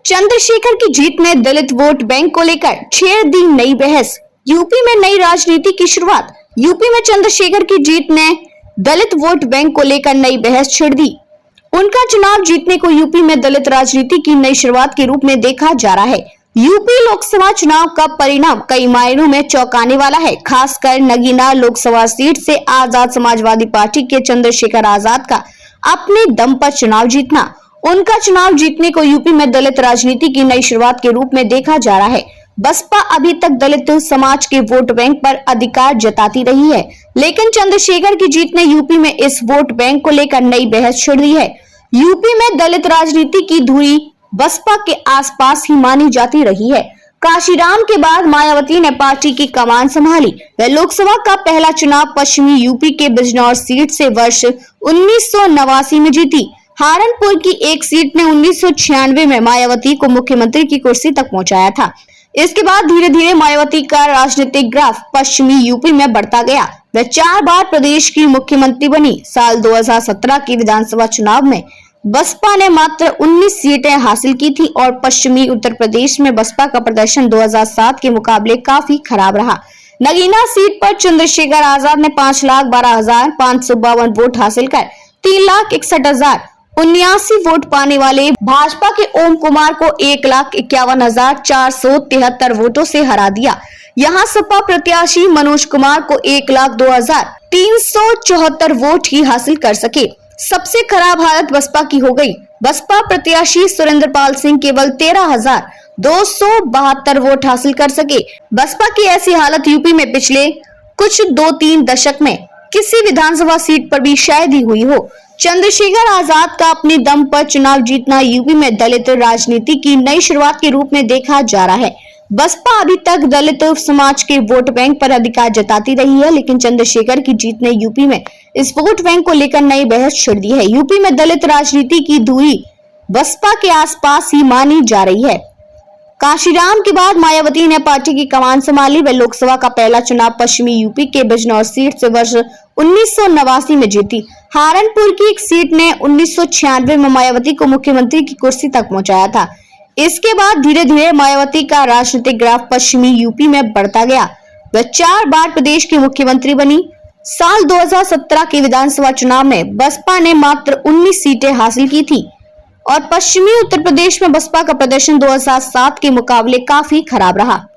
चंद्रशेखर की जीत में दलित vote bank को लेकर छेड़ दी नई बहस। यूपी में नई राजनीति की शुरुआत। यूपी में चंद्रशेखर की जीत ने दलित वोट बैंक को लेकर नई बहस छेड़ दी। उनका चुनाव जीतने को यूपी में दलित राजनीति की नई शुरुआत के रूप में देखा जा रहा है। यूपी लोकसभा चुनाव का परिणाम कई मायनों में चौंकाने वाला है। खासकर नगीना लोकसभा सीट से आजाद समाजवादी पार्टी के चंद्रशेखर आजाद का अपने दम पर चुनाव जीतना। उनका चुनाव जीतने को यूपी में दलित राजनीति की नई शुरुआत के रूप में देखा जा रहा है। बसपा अभी तक दलित समाज के वोट बैंक पर अधिकार जताती रही है, लेकिन चंद्रशेखर की जीत ने यूपी में इस वोट बैंक को लेकर नई बहस छेड़ दी है। यूपी में दलित राजनीति की धुरी बसपा के आसपास ही मानी जाती रही है। काशीराम के बाद मायावती ने पार्टी की कमान संभाली। वह लोकसभा का पहला चुनाव पश्चिमी यूपी के बिजनौर सीट से वर्ष 1989 में जीती। हारनपुर की एक सीट ने 1996 में मायावती को मुख्यमंत्री की कुर्सी तक पहुंचाया था। इसके बाद धीरे धीरे मायावती का राजनीतिक ग्राफ पश्चिमी यूपी में बढ़ता गया। वह 4 बार प्रदेश की मुख्यमंत्री बनी। साल 2017 के विधानसभा चुनाव में बसपा ने मात्र 19 सीटें हासिल की थी और पश्चिमी उत्तर प्रदेश में बसपा का प्रदर्शन 2007 के मुकाबले काफी खराब रहा। नगीना सीट पर चंद्रशेखर आजाद ने 5,12,552 वोट हासिल कर 3,61,079 वोट पाने वाले भाजपा के ओम कुमार को 1,51,473 वोटों से हरा दिया। यहां सपा प्रत्याशी मनोज कुमार को 1,02,374 वोट ही हासिल कर सके। सबसे खराब हालत बसपा की हो गई। बसपा प्रत्याशी सुरेंद्रपाल सिंह केवल 13,272 वोट हासिल कर सके। बसपा की ऐसी हालत यूपी में पिछले कुछ 2-3 दशक में किसी विधानसभा सीट पर भी शायद ही हुई हो। चंद्रशेखर आजाद का अपने दम पर चुनाव जीतना यूपी में दलित राजनीति की नई शुरुआत के रूप में देखा जा रहा है। बसपा अभी तक दलित समाज के वोट बैंक पर अधिकार जताती रही है, लेकिन चंद्रशेखर की जीत ने यूपी में इस वोट बैंक को लेकर नई बहस छिड़ दी है। यूपी में दलित राजनीति की धुरी बसपा के आसपास ही मानी जा रही है। काशीराम के बाद मायावती ने पार्टी की कमान संभाली। वह लोकसभा का पहला चुनाव पश्चिमी यूपी के बिजनौर सीट से वर्ष 1989 में जीती। हारनपुर की एक सीट ने 1996 में मायावती को मुख्यमंत्री की कुर्सी तक पहुंचाया था। इसके बाद धीरे धीरे मायावती का राजनीतिक ग्राफ पश्चिमी यूपी में बढ़ता गया। वह 4 बार प्रदेश की मुख्यमंत्री बनी। साल 2017 के विधानसभा चुनाव में बसपा ने मात्र 19 सीटें हासिल की थी और पश्चिमी उत्तर प्रदेश में बसपा का प्रदर्शन 2007 के मुकाबले काफी खराब रहा।